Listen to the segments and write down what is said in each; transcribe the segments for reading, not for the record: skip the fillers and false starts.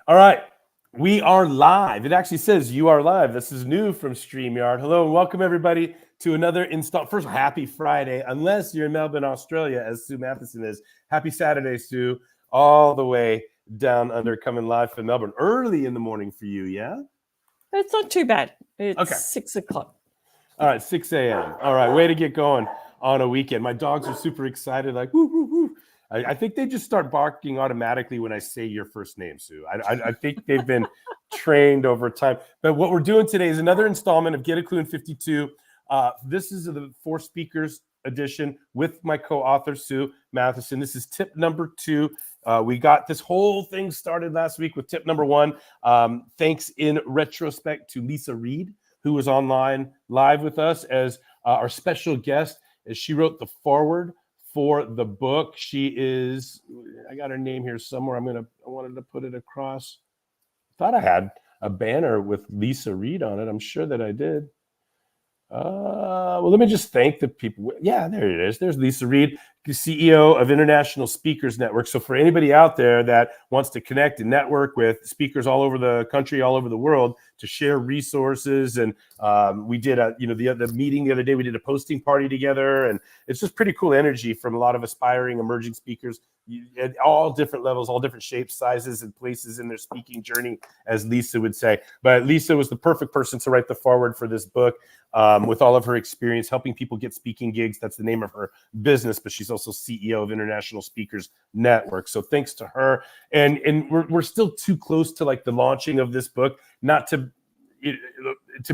All right. We are live. It actually says you are live. This is new from Streamyard. Hello and welcome everybody to another install. First, happy Friday, unless you're in Melbourne, Australia, as Sue Mathieson is. Happy Saturday, Sue, all the way down under, coming live from Melbourne. Early in the morning for you, yeah? It's not too bad. It's Okay. 6 o'clock. All right, 6 a.m. All right, way to get going on a weekend. My dogs are super excited, like, woo, woo, woo. I think they just start barking automatically when I say your first name, Sue. I think they've been trained over time. But what we're doing today is another installment of Get a Klu in 52. This is the 4 speakers edition with my co-author, Sue Mathieson. This is tip number 2. We got this whole thing started last week with tip number 1. Thanks in retrospect to Lisa Reed, who was online live with us as our special guest, as she wrote the foreword for the book. She is, I got her name here somewhere. I wanted to put it across. Thought I had a banner with Lisa Reed on it. I'm sure that I did. Well, let me just thank the people. Yeah, there it is. There's Lisa Reed, the CEO of International Speakers Network. So for anybody out there that wants to connect and network with speakers all over the country, all over the world, to share resources, and we did the meeting the other day. We did a posting party together, and it's just pretty cool energy from a lot of aspiring, emerging speakers at all different levels, all different shapes, sizes, and places in their speaking journey, as Lisa would say. But Lisa was the perfect person to write the foreword for this book. With all of her experience helping people get speaking gigs. That's the name of her business, but she's also CEO of International Speakers Network. So thanks to her. And we're still too close to like the launching of this book, not to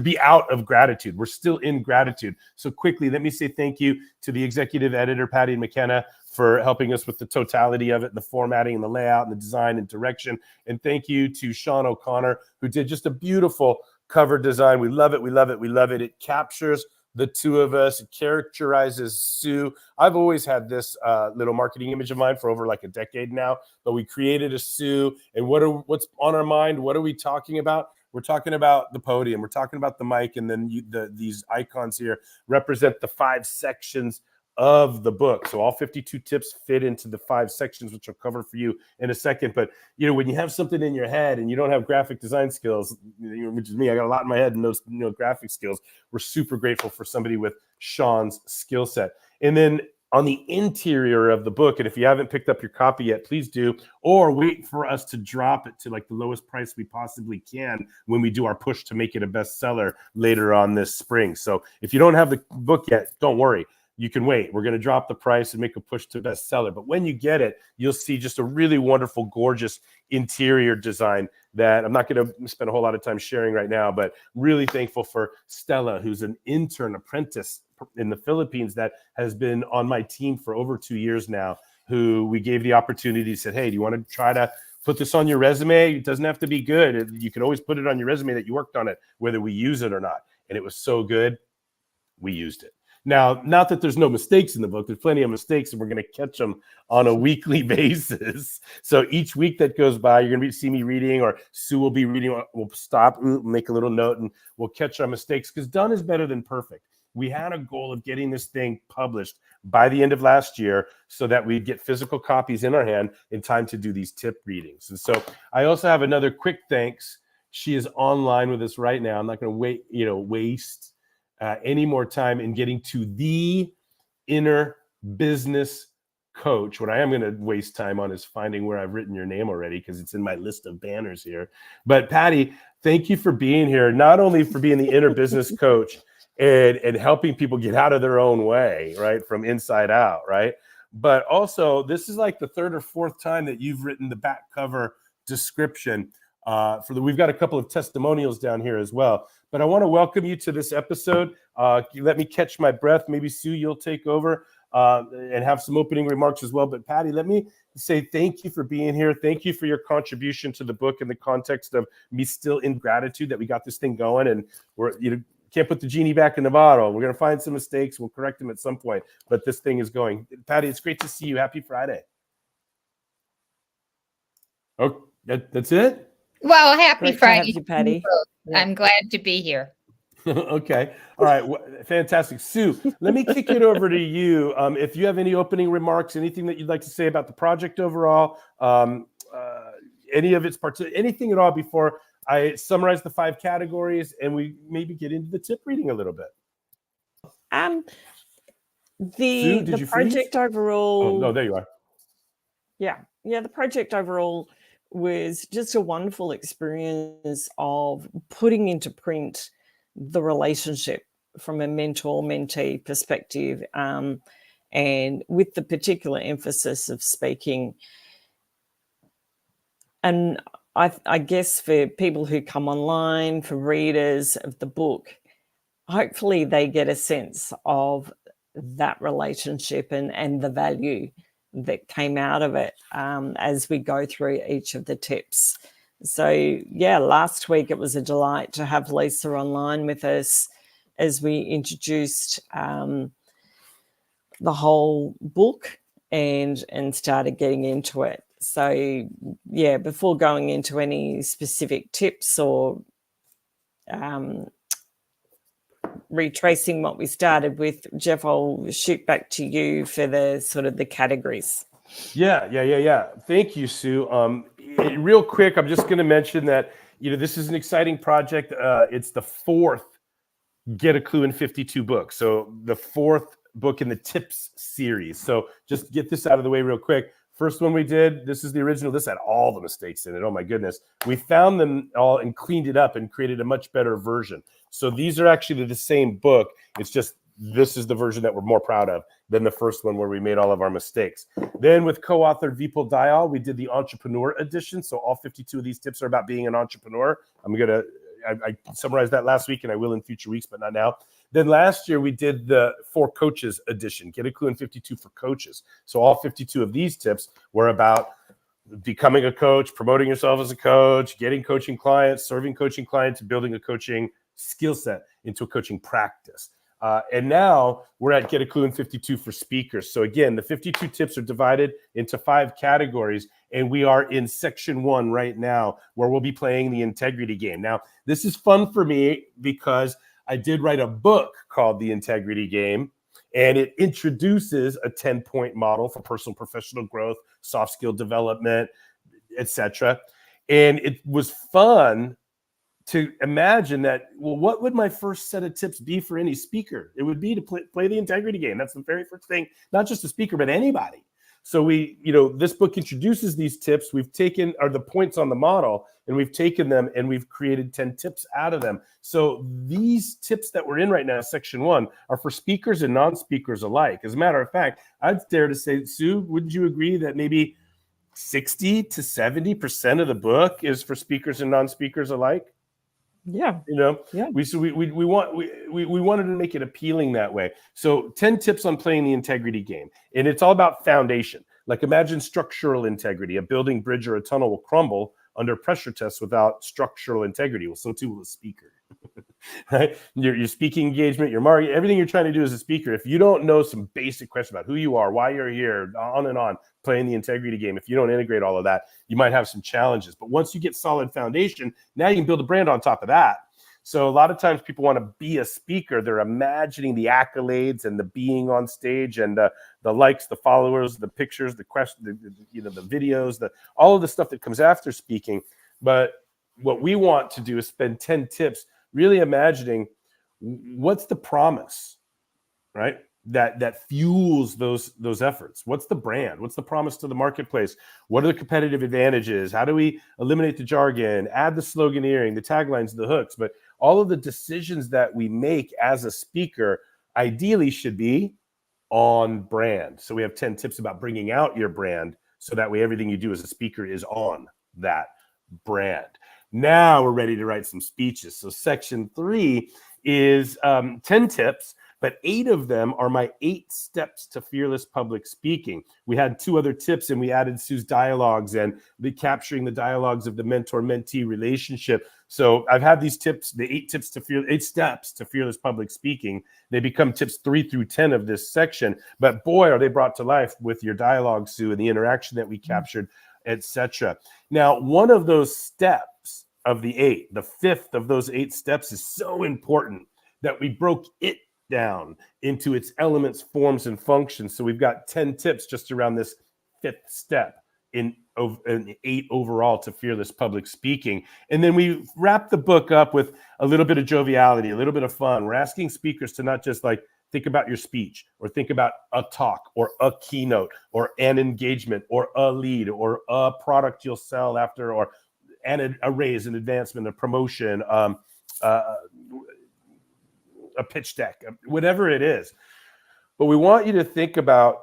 be out of gratitude. We're still in gratitude. So quickly, let me say thank you to the executive editor, Patty McKenna, for helping us with the totality of it, the formatting and the layout and the design and direction. And thank you to Sean O'Connor, who did just a beautiful cover design. We love it. We love it. We love it. It captures the two of us. It characterizes Sue. I've always had this little marketing image of mine for over like a decade now, but we created a Sue. And what's on our mind? What are we talking about? We're talking about the podium. We're talking about the mic. And then these icons here represent the 5 sections of the book. So all 52 tips fit into the 5 sections, which I'll cover for you in a second. But, when you have something in your head and you don't have graphic design skills, which is me, I got a lot in my head and no graphic skills. We're super grateful for somebody with Sean's skill set. And then on the interior of the book, and if you haven't picked up your copy yet, please do, or wait for us to drop it to like the lowest price we possibly can when we do our push to make it a bestseller later on this spring. So if you don't have the book yet, don't worry. You can wait. We're going to drop the price and make a push to bestseller. But when you get it, you'll see just a really wonderful, gorgeous interior design that I'm not going to spend a whole lot of time sharing right now, but really thankful for Stella, who's an intern apprentice in the Philippines that has been on my team for over 2 years now, who we gave the opportunity, said, hey, do you want to try to put this on your resume? It doesn't have to be good. You can always put it on your resume that you worked on it, whether we use it or not. And it was so good, we used it. Now, not that there's no mistakes in the book. There's plenty of mistakes, and we're going to catch them on a weekly basis. So each week that goes by, you're going to see me reading, or Sue will be reading. We'll stop, make a little note, and we'll catch our mistakes, because done is better than perfect. We had a goal of getting this thing published by the end of last year so that we'd get physical copies in our hand in time to do these tip readings. And so I also have another quick thanks. She is online with us right now. I'm not going to waste any more time in getting to the inner business coach. What I am going to waste time on is finding where I've written your name already, because it's in my list of banners here. But Patty, thank you for being here, not only for being the inner business coach and helping people get out of their own way, right, from inside out, right? But also, this is like the 3rd or 4th time that you've written the back cover description. We've got a couple of testimonials down here as well. But I want to welcome you to this episode. Let me catch my breath. Maybe Sue, you'll take over and have some opening remarks as well. But Patty, let me say thank you for being here. Thank you for your contribution to the book in the context of me still in gratitude that we got this thing going, and we're can't put the genie back in the bottle. We're going to find some mistakes. We'll correct them at some point. But this thing is going. Patty, it's great to see you. Happy Friday. Oh, that's it? Well, happy Friday, you, Patty. I'm glad to be here. Okay. All right. Fantastic. Sue, let me kick it over to you. If you have any opening remarks, anything that you'd like to say about the project overall, any of its parts, anything at all before I summarize the 5 categories and we maybe get into the tip reading a little bit? Um, Sue, did the you freeze? project overall. Oh, no, there you are. Yeah, the project overall was just a wonderful experience of putting into print the relationship from a mentor-mentee perspective, and with the particular emphasis of speaking. And I guess for people who come online, for readers of the book, hopefully they get a sense of that relationship and the value that came out of it as we go through each of the tips. So yeah, last week it was a delight to have Lisa online with us as we introduced the whole book and started getting into it. So yeah, before going into any specific tips or retracing what we started with, Jeff, I'll shoot back to you for the sort of the categories. Yeah. Thank you, Sue. Real quick, I'm just going to mention that, this is an exciting project. It's the 4th Get a Clue in 52 books. So the 4th book in the tips series. So just get this out of the way real quick. First one we did, this is the original. This had all the mistakes in it. Oh my goodness. We found them all and cleaned it up and created a much better version. So these are actually the same book. It's just this is the version that we're more proud of than the first one where we made all of our mistakes. Then with co-author Vipul Dayal, we did the entrepreneur edition. So all 52 of these tips are about being an entrepreneur. I summarized that last week and I will in future weeks, but not now. Then last year we did the For Coaches edition, Get a Clue in 52 for coaches. So all 52 of these tips were about becoming a coach, promoting yourself as a coach, getting coaching clients, serving coaching clients, and building a coaching skill set into a coaching practice. And now we're at Get a Clue in 52 for speakers. So again, the 52 tips are divided into 5 categories, and we are in section 1 right now, where we'll be playing the integrity game. Now, this is fun for me because I did write a book called The Integrity Game, and it introduces a 10-point model for personal and professional growth, soft skill development, etc. And it was fun to imagine that, well, what would my first set of tips be for any speaker? It would be to play the integrity game. That's the very first thing, not just a speaker, but anybody. So this book introduces these tips. We've taken the points on the model, and we've taken them and we've created 10 tips out of them. So these tips that we're in right now, section 1, are for speakers and non-speakers alike. As a matter of fact, I'd dare to say, Sue, wouldn't you agree that maybe 60 to 70% of the book is for speakers and non-speakers alike? Yeah. We wanted to make it appealing that way. So 10 tips on playing the integrity game. And it's all about foundation. Like imagine structural integrity. A building, bridge, or a tunnel will crumble under pressure tests without structural integrity. Well, so too will a speaker. Right? Your speaking engagement, your marketing, everything you're trying to do as a speaker. If you don't know some basic questions about who you are, why you're here, on and on, playing the integrity game, if you don't integrate all of that, you might have some challenges. But once you get solid foundation, now you can build a brand on top of that. So a lot of times people want to be a speaker. They're imagining the accolades and the being on stage and the likes, the followers, the pictures, the questions, the videos, all of the stuff that comes after speaking. But what we want to do is spend 10 tips really imagining what's the promise, right? That fuels those efforts. What's the brand? What's the promise to the marketplace? What are the competitive advantages? How do we eliminate the jargon, add the sloganeering, the taglines, the hooks? But all of the decisions that we make as a speaker ideally should be on brand. So we have 10 tips about bringing out your brand so that way everything you do as a speaker is on that brand. Now we're ready to write some speeches. So section 3 is 10 tips, but 8 of them are my 8 steps to fearless public speaking. We had 2 other tips, and we added Sue's dialogues and capturing the dialogues of the mentor-mentee relationship. So I've had these tips, the 8 steps to fearless public speaking. They become tips 3 through 10 of this section. But boy, are they brought to life with your dialogue, Sue, and the interaction that we captured, etc. Now, one of those steps of the 8, the 5th of those 8 steps, is so important that we broke it down into its elements, forms, and functions. So we've got 10 tips just around this 5th step in an 8 overall to fearless public speaking. And then we wrap the book up with a little bit of joviality, a little bit of fun. We're asking speakers to not just like think about your speech or think about a talk or a keynote or an engagement or a lead or a product you'll sell after or a raise, an advancement, a promotion, a pitch deck, whatever it is. But we want you to think about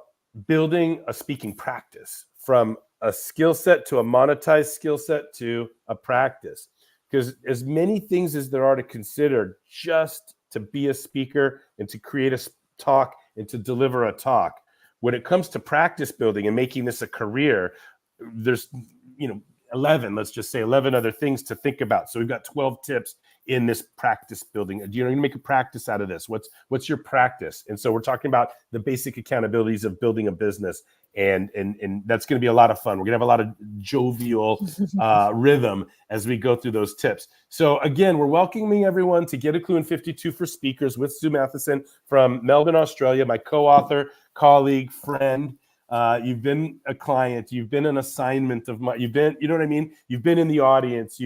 building a speaking practice from a skill set to a monetized skill set to a practice. Because as many things as there are to consider just to be a speaker and to create a talk and to deliver a talk, when it comes to practice building and making this a career, there's, 11, let's just say 11 other things to think about. So we've got 12 tips in this practice building. You're going to make a practice out of this. What's your practice? And so we're talking about the basic accountabilities of building a business. And that's going to be a lot of fun. We're going to have a lot of jovial rhythm as we go through those tips. So again, we're welcoming everyone to Get a Klu in 52 for Speakers with Sue Mathieson from Melbourne, Australia, my co-author, colleague, friend. You've been a client, you've been an assignment of mine, you've been, you know what I mean? You've been in the audience,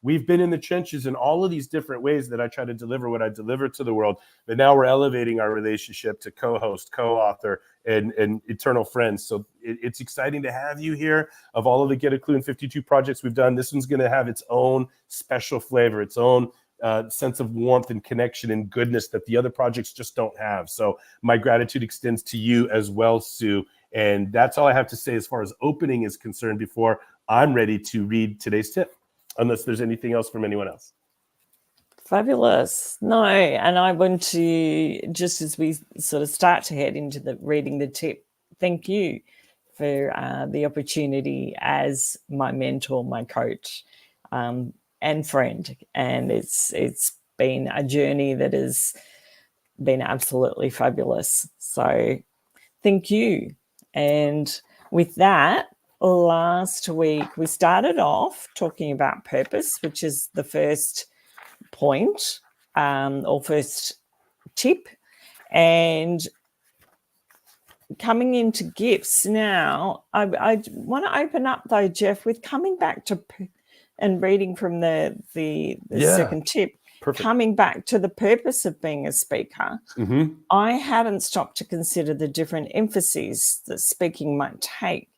we've been in the trenches in all of these different ways that I try to deliver what I deliver to the world. But now we're elevating our relationship to co-host, co-author, and eternal friends. So it's exciting to have you here. Of all of the Get a Klu in 52 projects we've done, this one's going to have its own special flavor, its own sense of warmth and connection and goodness that the other projects just don't have. So my gratitude extends to you as well, Sue. And that's all I have to say as far as opening is concerned before I'm ready to read today's tip, unless there's anything else from anyone else. Fabulous. No, and I want to, just as we sort of start to head into the reading the tip, thank you for the opportunity as my mentor, my coach, and friend. And it's been a journey that has been absolutely fabulous. So thank you. And with that, last week we started off talking about purpose, which is the first point or first tip, and coming into gifts. Now, I want to open up though, Jeff, with coming back to and reading from the second tip. Perfect. Coming back to the purpose of being a speaker, I hadn't stopped to consider the different emphases that speaking might take.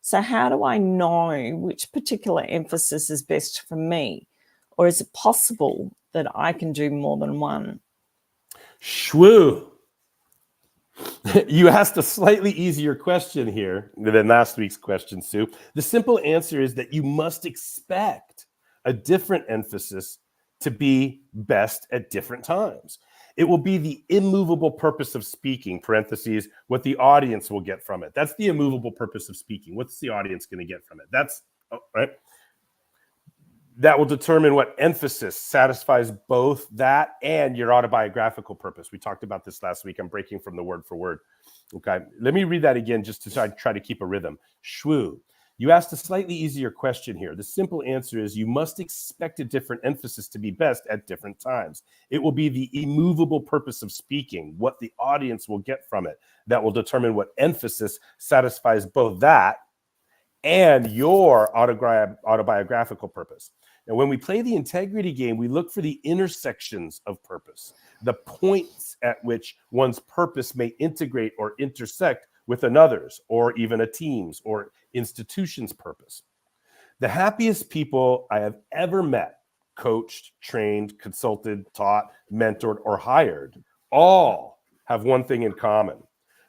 So how do I know which particular emphasis is best for me? Or is it possible that I can do more than one? Shwoo. You asked a slightly easier question here than last week's question, Sue. The simple answer is that you must expect a different emphasis to be best at different times. It will be the immovable purpose of speaking, parentheses, what the audience will get from it. That's the immovable purpose of speaking. What's the audience going to get from it? That's right. That will determine what emphasis satisfies both that and your autobiographical purpose. We talked about this last week. I'm breaking from the word for word. Okay, let me read that again just to try to keep a rhythm. Shwoo. You asked a slightly easier question here. The simple answer is you must expect a different emphasis to be best at different times. It will be the immovable purpose of speaking, what the audience will get from it, that will determine what emphasis satisfies both that and your autobiographical purpose. Now, when we play the integrity game, we look for the intersections of purpose, the points at which one's purpose may integrate or intersect with another's, or even a team's or institution's purpose. The happiest people I have ever met, coached, trained, consulted, taught, mentored, or hired, all have one thing in common.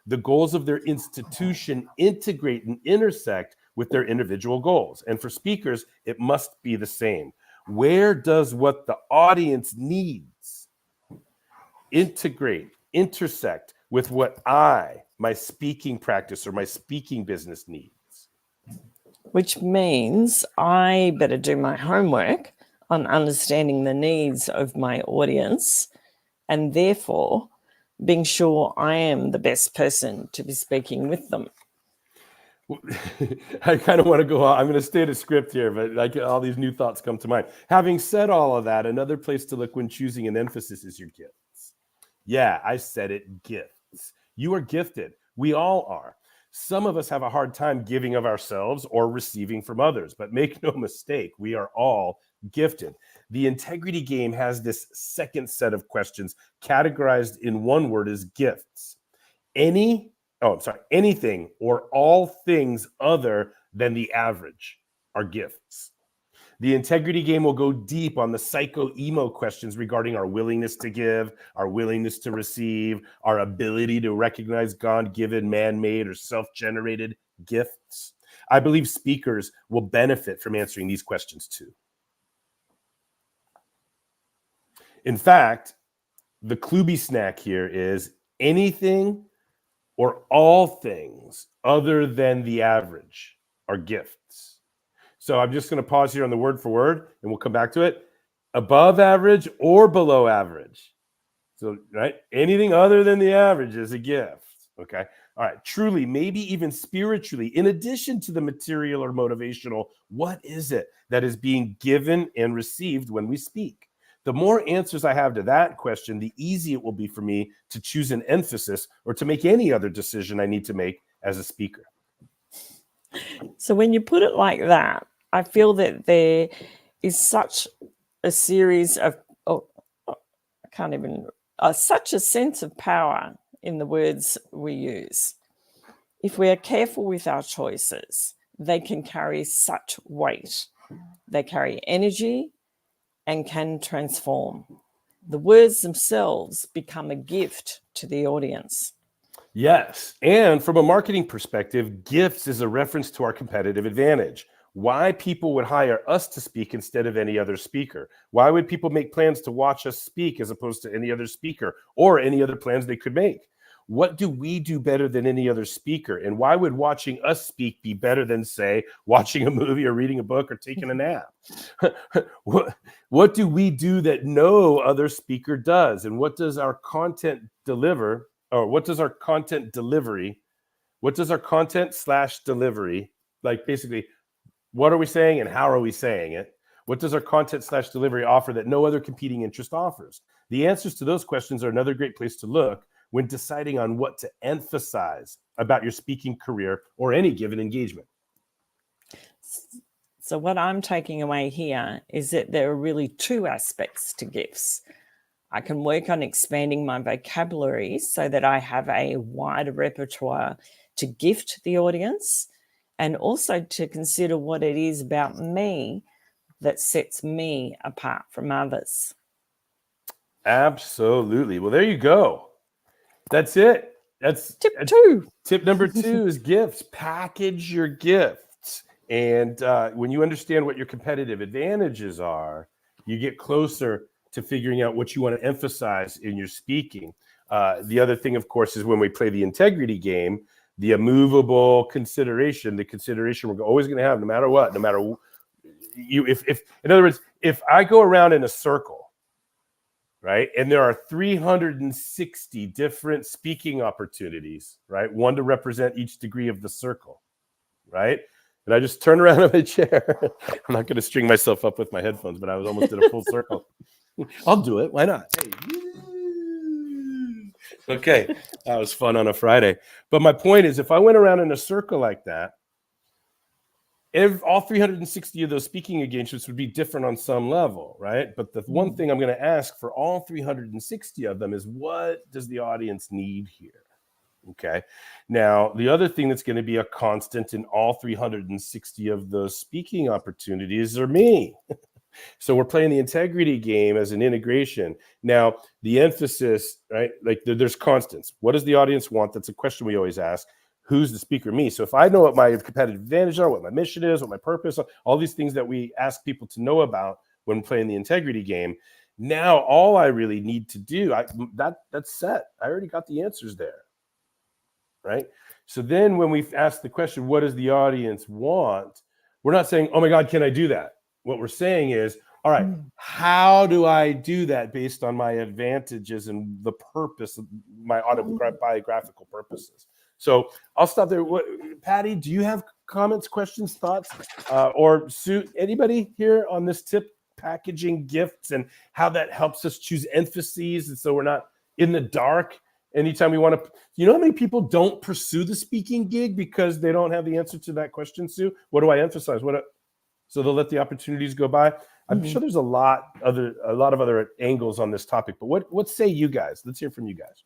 The goals of their institution integrate and intersect with their individual goals. And for speakers, it must be the same. Where does what the audience needs integrate, intersect with what my speaking practice or my speaking business needs? Which means I better do my homework on understanding the needs of my audience and therefore being sure I am the best person to be speaking with them. I kind of want to go on. I'm going to stay to script here, but like all these new thoughts come to mind. Having said all of that, another place to look when choosing an emphasis is your gifts. Yeah, I said it, gifts. You are gifted. We all are. Some of us have a hard time giving of ourselves or receiving from others, but make no mistake, we are all gifted. The integrity game has this second set of questions categorized in one word as gifts. Anything or all things other than the average are gifts. The integrity game will go deep on the psycho-emo questions regarding our willingness to give, our willingness to receive, our ability to recognize God-given, man-made, or self-generated gifts. I believe speakers will benefit from answering these questions too. In fact, the Kluby snack here is anything or all things other than the average are gifts. So I'm just going to pause here on the word for word, and we'll come back to it. Above average or below average. So, right, anything other than the average is a gift. Okay. All right. Truly, maybe even spiritually, in addition to the material or motivational, what is it that is being given and received when we speak? The more answers I have to that question, the easier it will be for me to choose an emphasis or to make any other decision I need to make as a speaker. So when you put it like that, I feel that there is such a series of, such a sense of power in the words we use. If we are careful with our choices, they can carry such weight. They carry energy and can transform. The words themselves become a gift to the audience. Yes. And from a marketing perspective, gifts is a reference to our competitive advantage. Why people would hire us to speak instead of any other speaker. Why would people make plans to watch us speak as opposed to any other speaker or any other plans they could make? What do we do better than any other speaker? And why would watching us speak be better than, say, watching a movie or reading a book or taking a nap? What do we do that no other speaker does? And what does our content deliver? Or what does our content delivery, /delivery, like basically, what are we saying and how are we saying it? What does our content /delivery offer that no other competing interest offers? The answers to those questions are another great place to look when deciding on what to emphasize about your speaking career or any given engagement. So what I'm taking away here is that there are really two aspects to gifts. I can work on expanding my vocabulary so that I have a wider repertoire to gift the audience, and also to consider what it is about me that sets me apart from others. Absolutely. Well, there you go. That's it. That's tip two. Tip number 2 is gifts. Package your gifts. And when you understand what your competitive advantages are, you get closer to figuring out what you want to emphasize in your speaking. The other thing, of course, is when we play the integrity game, the immovable consideration, the consideration we're always going to have, no matter what, no matter you. If in other words, if I go around in a circle, right, and there are 360 different speaking opportunities, right, one to represent each degree of the circle, right, and I just turn around in my chair. I'm not going to string myself up with my headphones, but I was almost in a full circle. I'll do it. Why not? Hey. Okay. That was fun on a Friday. But my point is, if I went around in a circle like that, all 360 of those speaking engagements would be different on some level, right? But the one thing I'm going to ask for all 360 of them is, what does the audience need here? Okay. Now, the other thing that's going to be a constant in all 360 of those speaking opportunities are me. So we're playing the integrity game as an integration. Now, the emphasis, right? Like there's constants. What does the audience want? That's a question we always ask. Who's the speaker? Me. So if I know what my competitive advantages are, what my mission is, what my purpose, all these things that we ask people to know about when playing the integrity game, now all I really need to do, that's set. I already got the answers there, right? So then when we ask the question, what does the audience want? We're not saying, oh my God, can I do that? What we're saying is, all right, how do I do that based on my advantages and the purpose of my autobiographical purposes? So I'll stop there. Patty, do you have comments, questions, thoughts? Or Sue, anybody here on this tip, packaging gifts and how that helps us choose emphases, and so we're not in the dark Anytime we want to, you know how many people don't pursue the speaking gig because they don't have the answer to that question, Sue? What do I emphasize? So they'll let the opportunities go by. I'm sure there's a lot of other angles on this topic, but what say you guys? Let's hear from you guys.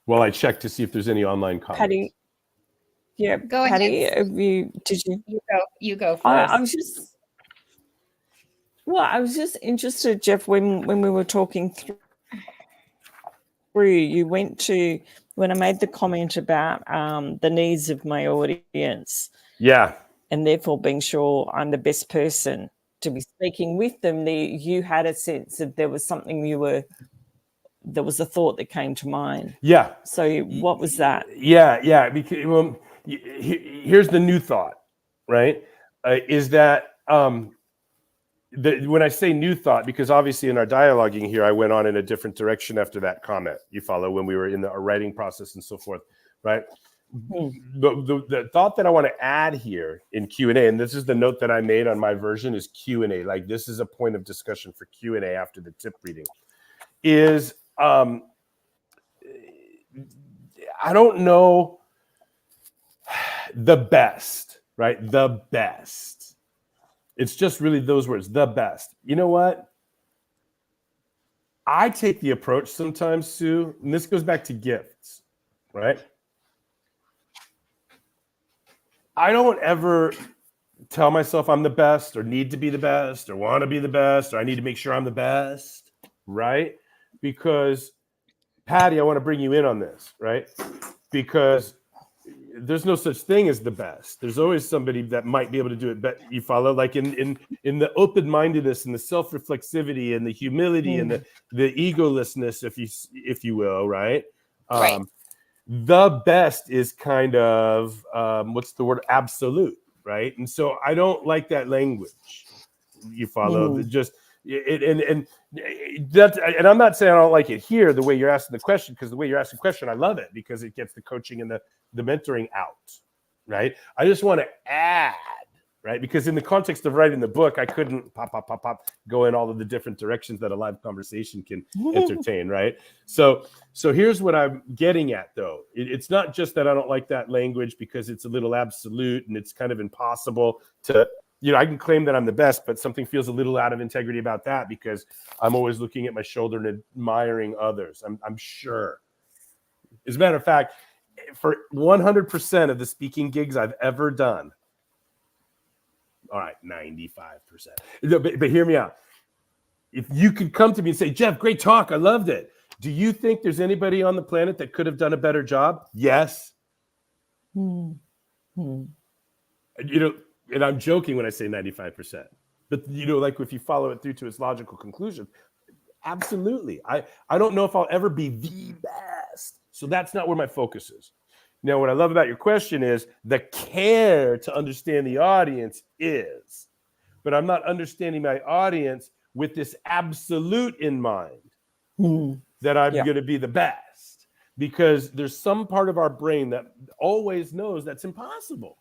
Well, I checked to see if there's any online comments. Patty, yeah, Go Patty, ahead. did you? You go first. I was just interested, Jeff, when we were talking through, you went to, when I made the comment about the needs of my audience. Yeah. And therefore being sure I'm the best person to be speaking with them, you had a sense that there was something there was a thought that came to mind. Yeah. So what was that? Yeah. Because, well, here's the new thought, right? Is that when I say new thought, because obviously in our dialoguing here, I went on in a different direction after that comment. You follow, when we were in our writing process and so forth, right? The thought that I want to add here in Q&A, and this is the note that I made on my version, is Q&A. Like, this is a point of discussion for Q&A after the tip reading. Is I don't know the best, right? The best. It's just really those words, the best. You know what? I take the approach sometimes, Sue, and this goes back to gifts, right? I don't ever tell myself I'm the best or need to be the best or want to be the best or I need to make sure I'm the best, right? Because, Patty, I want to bring you in on this, right? Because there's no such thing as the best. There's always somebody that might be able to do it better. You follow? Like in the open-mindedness and the self-reflexivity and the humility and the egolessness, if you will, right? Right. The best is kind of what's the word? Absolute, right? And so I don't like that language. You follow? Just and that's, and I'm not saying I don't like it here the way you're asking the question, because the way you're asking the question, I love it because it gets the coaching and the mentoring out, right? I just want to add, right? Because in the context of writing the book, I couldn't pop, go in all of the different directions that a live conversation can entertain, right? So here's what I'm getting at, though. It's not just that I don't like that language because it's a little absolute and it's kind of impossible to, I can claim that I'm the best, but something feels a little out of integrity about that because I'm always looking at my shoulder and admiring others. I'm sure. As a matter of fact, for 100% of the speaking gigs I've ever done, all right, 95%. But hear me out. If you could come to me and say, Jeff, great talk, I loved it. Do you think there's anybody on the planet that could have done a better job? Yes. And I'm joking when I say 95%. But, like if you follow it through to its logical conclusion, absolutely. I don't know if I'll ever be the best. So that's not where my focus is. Now, what I love about your question is the care to understand the audience is, but I'm not understanding my audience with this absolute in mind that I'm going to be the best, because there's some part of our brain that always knows that's impossible.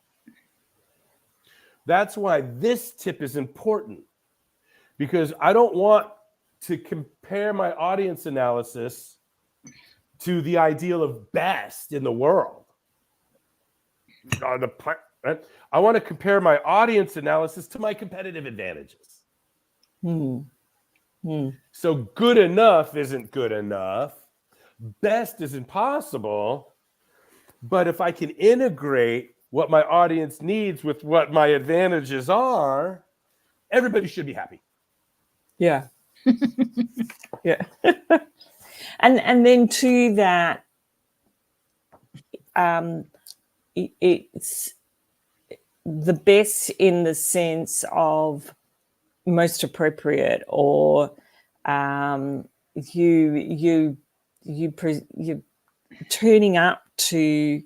That's why this tip is important, because I don't want to compare my audience analysis to the ideal of best in the world. I want to compare my audience analysis to my competitive advantages. So good enough isn't good enough. Best is impossible. But if I can integrate what my audience needs with what my advantages are, everybody should be happy. Yeah. Yeah. And then to that, it's the best in the sense of most appropriate, or you're turning up to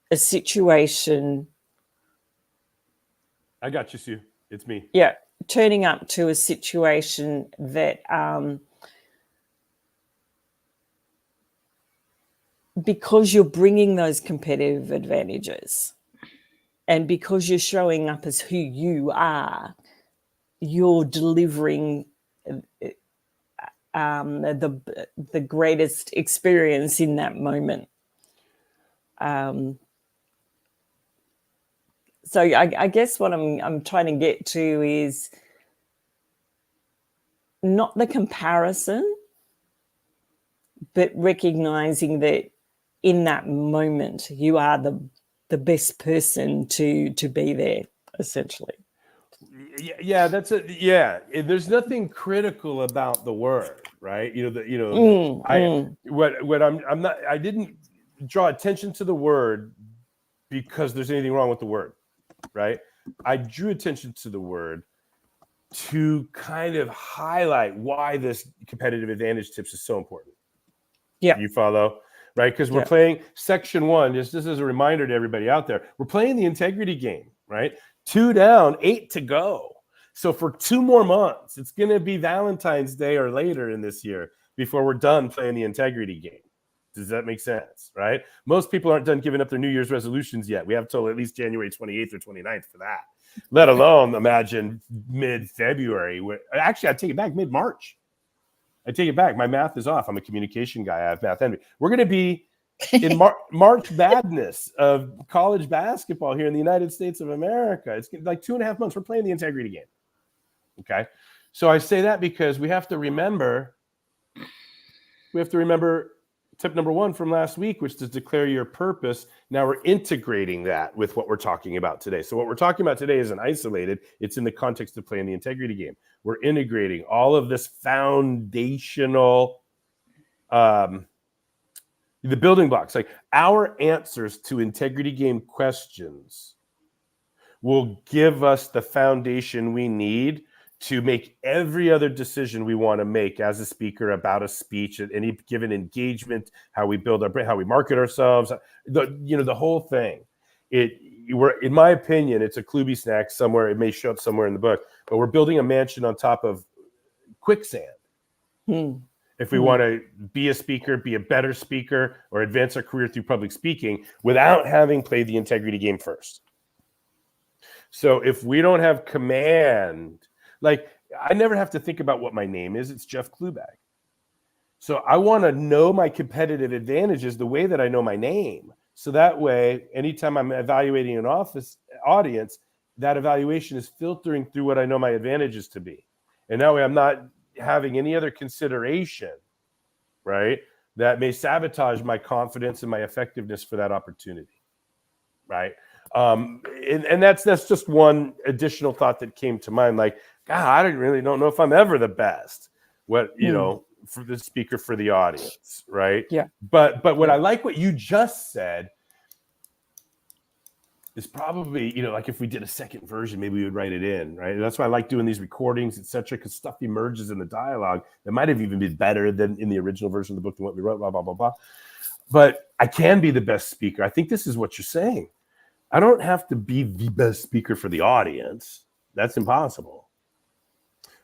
a situation. I got you, Sue. It's me. Yeah, turning up to a situation that because you're bringing those competitive advantages and because you're showing up as who you are, you're delivering the greatest experience in that moment. So I guess what I'm trying to get to is not the comparison, but recognizing that in that moment you are the best person to be there, essentially. Yeah, that's it. Yeah, there's nothing critical about the word, right? I didn't draw attention to the word because there's anything wrong with the word, right? I drew attention to the word to kind of highlight why this competitive advantage tips is so important. Yeah. You follow? Right? Because we're playing section 1, just as a reminder to everybody out there, we're playing the integrity game, right? 2 down, 8 to go. So for 2 more months, it's going to be Valentine's Day or later in this year before we're done playing the integrity game. Does that make sense? Right? Most people aren't done giving up their New Year's resolutions yet. We have till at least January 28th or 29th for that, let alone imagine mid-February. Actually, I take it back, mid-March. I take it back. My math is off. I'm a communication guy. I have math envy. We're going to be in March Madness of college basketball here in the United States of America. It's like 2.5 months. We're playing the integrity game. Okay. So I say that because we have to remember tip number 1 from last week, which is declare your purpose. Now we're integrating that with what we're talking about today. So what we're talking about today isn't isolated. It's in the context of playing the integrity game. We're integrating all of this foundational, the building blocks, like our answers to integrity game questions will give us the foundation we need to make every other decision we want to make as a speaker about a speech at any given engagement, how we build our brand, how we market ourselves, the whole thing. In my opinion, it's a Klu snack somewhere. It may show up somewhere in the book, but we're building a mansion on top of quicksand. If we want to be a speaker, be a better speaker, or advance our career through public speaking without having played the integrity game first. So if we don't have command, like I never have to think about what my name is. It's Jeff Klubag. So I want to know my competitive advantages the way that I know my name. So that way, anytime I'm evaluating an audience, that evaluation is filtering through what I know my advantages to be. And that way I'm not having any other consideration, right, that may sabotage my confidence and my effectiveness for that opportunity, right? And that's just one additional thought that came to mind. Like, God, I don't know if I'm ever the best. For the speaker for the audience, right? Yeah. But what I like what you just said is probably, like if we did a second version, maybe we would write it in, right? And that's why I like doing these recordings, etc., because stuff emerges in the dialogue that might have even been better than in the original version of the book than what we wrote, blah, blah, blah, blah. But I can be the best speaker. I think this is what you're saying. I don't have to be the best speaker for the audience. That's impossible.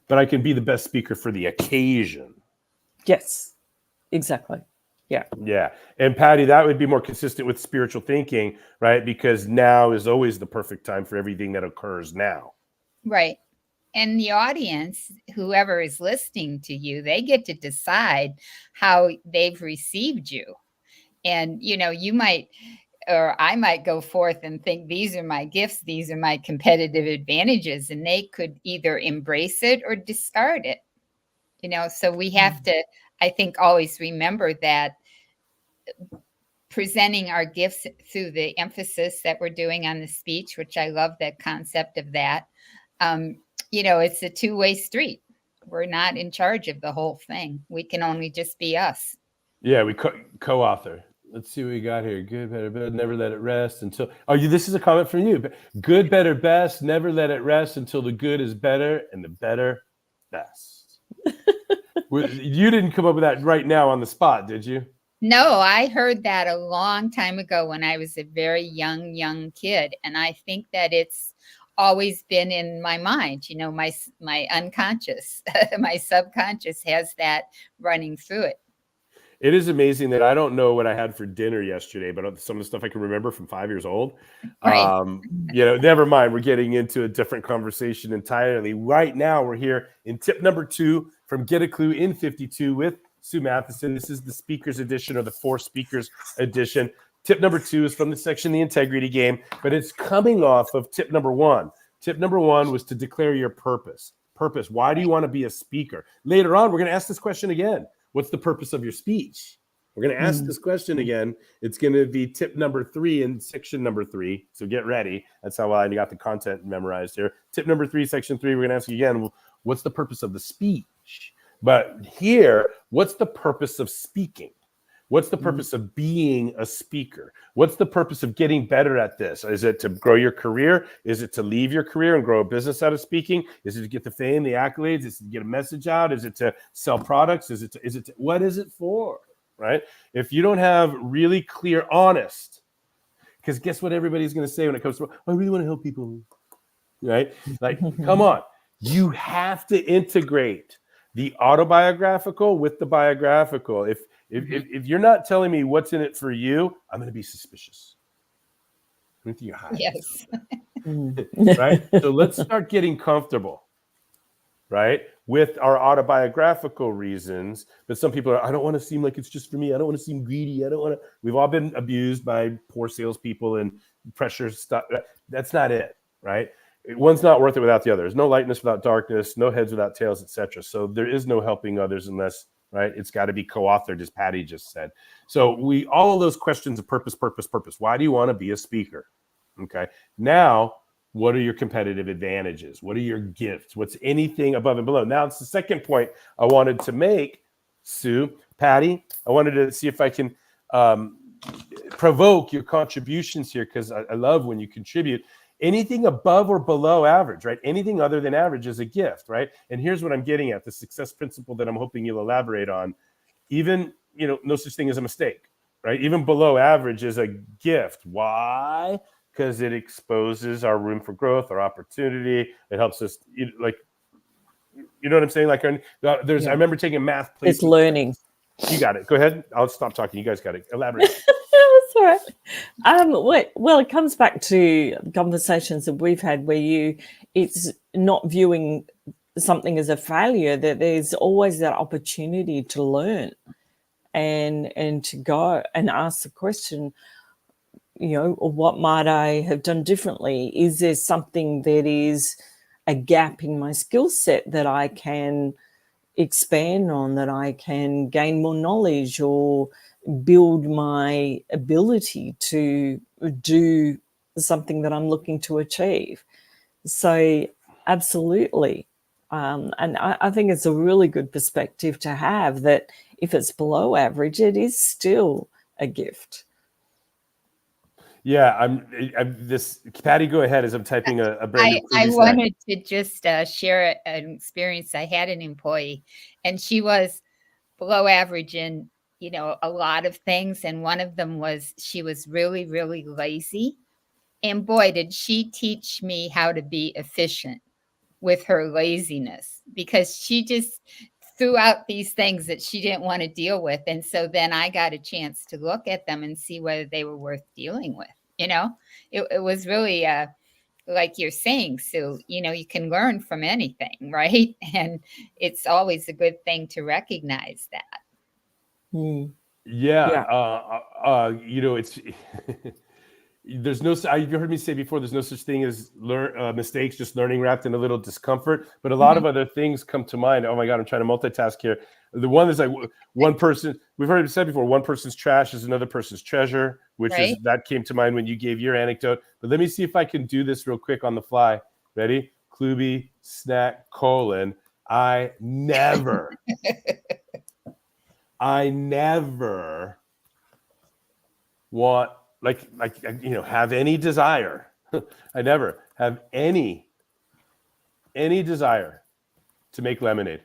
But I can be the best speaker for the occasion. Yes, exactly. Yeah. Yeah. And Patty, that would be more consistent with spiritual thinking, right? Because now is always the perfect time for everything that occurs now. Right. And the audience, whoever is listening to you, they get to decide how they've received you. And, you might, or I might go forth and think, these are my gifts, these are my competitive advantages, and they could either embrace it or discard it. So we have to, I think, always remember that presenting our gifts through the emphasis that we're doing on the speech, which I love that concept of that. It's a two-way street. We're not in charge of the whole thing. We can only just be us. Yeah, we co-author. Let's see what we got here. Good, better, best, never let it rest until... this is a comment from you. Good, better, best, never let it rest until the good is better and the better, best. You didn't come up with that right now on the spot, did you? No, I heard that a long time ago when I was a very young kid. And I think that it's always been in my mind, my unconscious, my subconscious has that running through it. It is amazing that I don't know what I had for dinner yesterday, but some of the stuff I can remember from 5 years old. Right. Never mind. We're getting into a different conversation entirely. Right now, we're here in tip number 2 from Get a Klu in 52 with Sue Mathieson. This is the speakers edition or the 4 speakers edition. Tip number 2 is from the section, The Integrity Game, but it's coming off of tip number 1. Tip number 1 was to declare your purpose. Purpose. Why do you want to be a speaker? Later on, we're going to ask this question again. What's the purpose of your speech? We're going to ask this question again. It's going to be tip number 3 in section number 3. So get ready. That's how I got the content memorized here. Tip number 3, section 3, we're going to ask you again, what's the purpose of the speech? But here, what's the purpose of speaking? What's the purpose of being a speaker? What's the purpose of getting better at this? Is it to grow your career? Is it to leave your career and grow a business out of speaking? Is it to get the fame, the accolades? Is it to get a message out? Is it to sell products? What is it for? Right? If you don't have really clear, honest, because guess what everybody's going to say when it comes to, I really want to help people. Right? Like, come on. You have to integrate the autobiographical with the biographical. If you're not telling me what's in it for you, I'm going to be suspicious. I think you're hiding. Yes. Right? So let's start getting comfortable, right, with our autobiographical reasons. But some people are, I don't want to seem like it's just for me. I don't want to seem greedy. I don't want to. We've all been abused by poor salespeople and pressure stuff. That's not it, right? One's not worth it without the other. There's no lightness without darkness, no heads without tails, etc. So there is no helping others unless, right? It's got to be co-authored, as Patty just said. So all of those questions of purpose. Why do you want to be a speaker? Okay. Now, what are your competitive advantages? What are your gifts? What's anything above and below? Now, it's the second point I wanted to make, Sue, Patty. I wanted to see if I can provoke your contributions here, because I love when you contribute. Anything above or below average, right? Anything other than average is a gift, right? And here's what I'm getting at, the success principle that I'm hoping you'll elaborate on. Even, no such thing as a mistake, right? Even below average is a gift. Why? Because it exposes our room for growth, our opportunity. It helps us, you know what I'm saying? Like I remember taking math. It's learning. You got it. Go ahead. I'll stop talking. You guys got it. Elaborate. That's all right. Well, it comes back to conversations that we've had where it's not viewing something as a failure, that there's always that opportunity to learn and to go and ask the question, what might I have done differently? Is there something that is a gap in my skill set that I can expand on, that I can gain more knowledge or build my ability to do something that I'm looking to achieve? So absolutely. And I think it's a really good perspective to have, that if it's below average, it is still a gift. Yeah, Patty, go ahead as I'm typing a brand new I wanted to just share an experience. I had an employee, and she was below average in, a lot of things. And one of them was she was really, really lazy. And boy, did she teach me how to be efficient with her laziness, because she just threw out these things that she didn't want to deal with. And so then I got a chance to look at them and see whether they were worth dealing with. It was really like you're saying, Sue, you can learn from anything, right? And it's always a good thing to recognize that. Yeah. It's there's no, you've heard me say before, there's no such thing as mistakes, just learning wrapped in a little discomfort. But a lot of other things come to mind. Oh my God, I'm trying to multitask here. The one is like one person, we've heard it said before, one person's trash is another person's treasure, which is, that came to mind when you gave your anecdote. But let me see if I can do this real quick on the fly. Ready? Kluby, snack, : I never want, have any desire. I never have any desire to make lemonade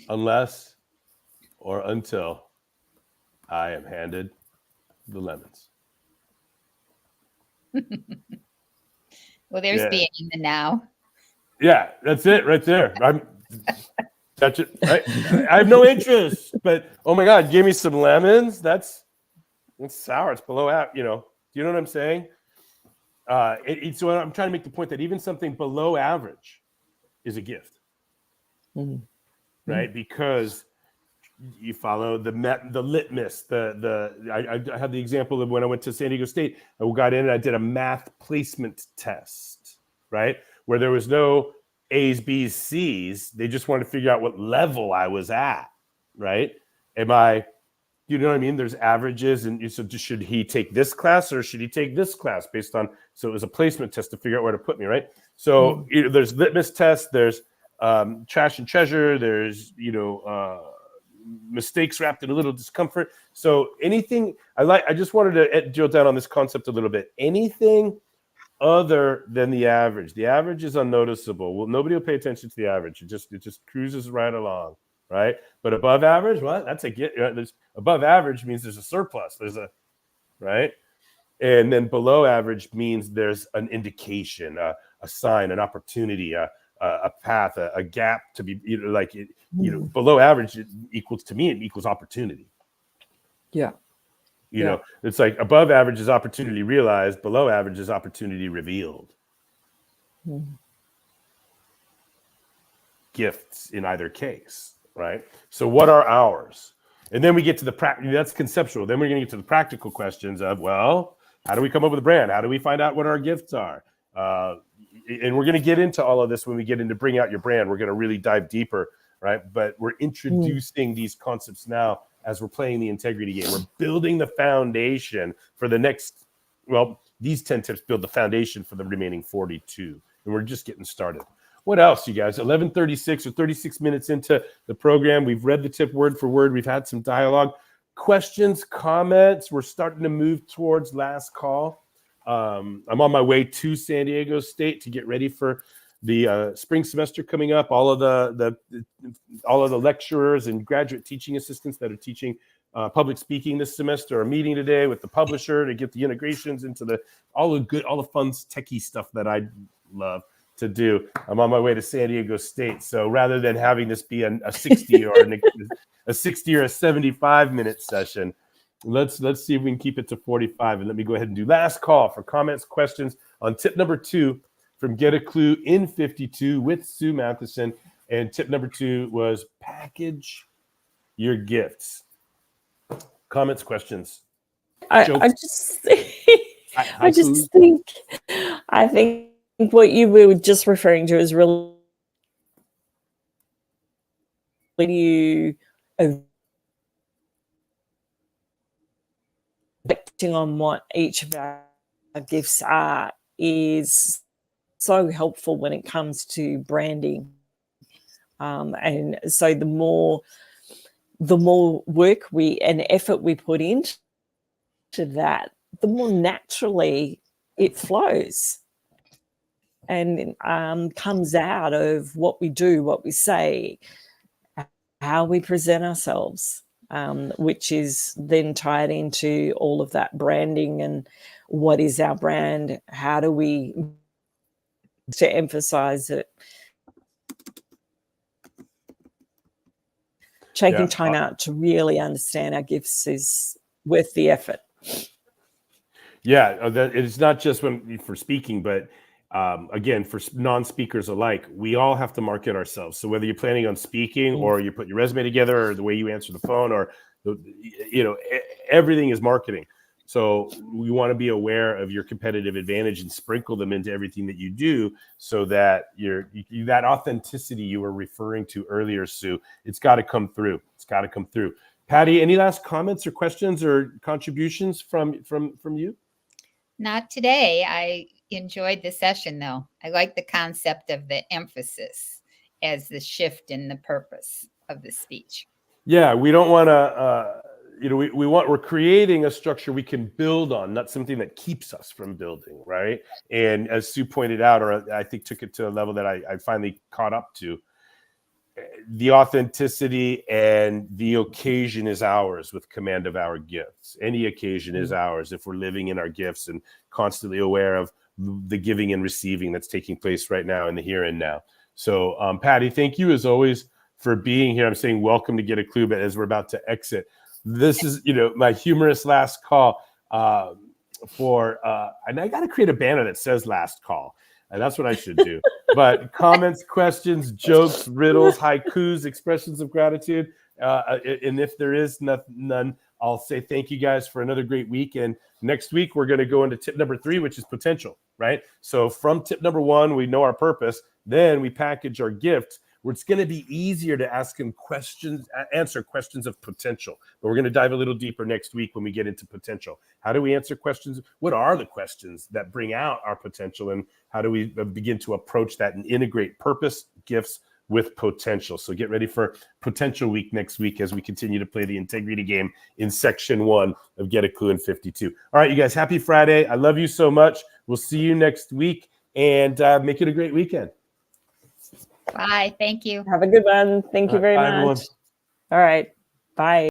unless or until I am handed the lemons. Well, there's being in the now. Yeah, that's it right there. Touch it. Right? I have no interest, but oh my God, give me some lemons. It's sour. It's below average. You know, do you know what I'm saying? So I'm trying to make the point that even something below average is a gift, right? Because you follow the litmus. I had the example of when I went to San Diego State. I got in and I did a math placement test, right? Where there was no A's, B's, C's. They just wanted to figure out what level I was at, right? You know what I mean? There's averages, and so should he take this class or should he take this class based on? So it was a placement test to figure out where to put me, right? So there's litmus tests, there's trash and treasure, there's mistakes wrapped in a little discomfort. So anything I just wanted to drill down on this concept a little bit. Anything other than the average. The average is unnoticeable. Well, nobody will pay attention to the average. It just cruises right along, right? But above average, what? That's a get. There's above average means there's a surplus. Right? And then below average means there's an indication, a sign, an opportunity, a path, a gap to be below average equals opportunity. Yeah. You know, it's like above average is opportunity realized, below average is opportunity revealed. Gifts in either case, right? So what are ours? And then we get to that's conceptual. Then we're going to get to the practical questions of, well, how do we come up with a brand? How do we find out what our gifts are? And we're going to get into all of this when we get into bring out your brand. We're going to really dive deeper, right? But we're introducing these concepts now as we're playing the integrity game. We're building the foundation for the next, these 10 tips build the foundation for the remaining 42. And we're just getting started. What else, you guys? 11:36 or 36 minutes into the program. We've read the tip word for word. We've had some dialogue. Questions, comments. We're starting to move towards last call. I'm on my way to San Diego State to get ready for the spring semester coming up. All of the lecturers and graduate teaching assistants that are teaching public speaking this semester are meeting today with the publisher to get the integrations into all the fun techie stuff that I love to do. I'm on my way to San Diego State. So rather than having this be a 60 or a 60 or a 75 minute session, let's see if we can keep it to 45. And let me go ahead and do last call for comments, questions on tip number 2 from Get a Klu in 52 with Sue Mathieson. And tip number 2 was package your gifts. Comments, questions. I think what you were just referring to is really when you reflecting on what each of our gifts are is so helpful when it comes to branding. And so the more work and effort we put into that, the more naturally it flows and comes out of what we do, what we say, how we present ourselves, which is then tied into all of that branding and what is our brand, how do we to emphasize it. Taking time out to really understand our gifts is worth the effort. Yeah, it's not just for speaking, but again, for non-speakers alike, we all have to market ourselves. So whether you're planning on speaking or you put your resume together or the way you answer the phone or, everything is marketing. So we want to be aware of your competitive advantage and sprinkle them into everything that you do so that that authenticity you were referring to earlier, Sue, it's got to come through. It's got to come through. Patty, any last comments or questions or contributions from you? Not today. I enjoyed the session, though. I like the concept of the emphasis as the shift in the purpose of the speech. Yeah, we don't want to, we're creating a structure we can build on, not something that keeps us from building, right? And as Sue pointed out, or I think took it to a level that I finally caught up to, the authenticity and the occasion is ours with command of our gifts. Any occasion is ours if we're living in our gifts and constantly aware of the giving and receiving that's taking place right now in the here and now. So, Patty, thank you as always for being here. I'm saying welcome to Get a Clue, but as we're about to exit, this is, my humorous last call and I got to create a banner that says last call. And that's what I should do. But comments, questions, jokes, riddles, haikus, expressions of gratitude. And if there is none, I'll say thank you guys for another great week. And next week, we're going to go into tip number 3, which is potential, right? So from tip number 1, we know our purpose. Then we package our gift, where it's going to be easier to answer questions of potential. But we're going to dive a little deeper next week when we get into potential. How do we answer questions? What are the questions that bring out our potential? And how do we begin to approach that and integrate purpose, gifts with potential? So get ready for Potential Week next week as we continue to play the integrity game in section 1 of Get a Clue in 52. All right, you guys, happy Friday. I love you so much. We'll see you next week, and make it a great weekend. Bye. Thank you. Have a good one. Thank you very bye, much. everyone. All right. Bye.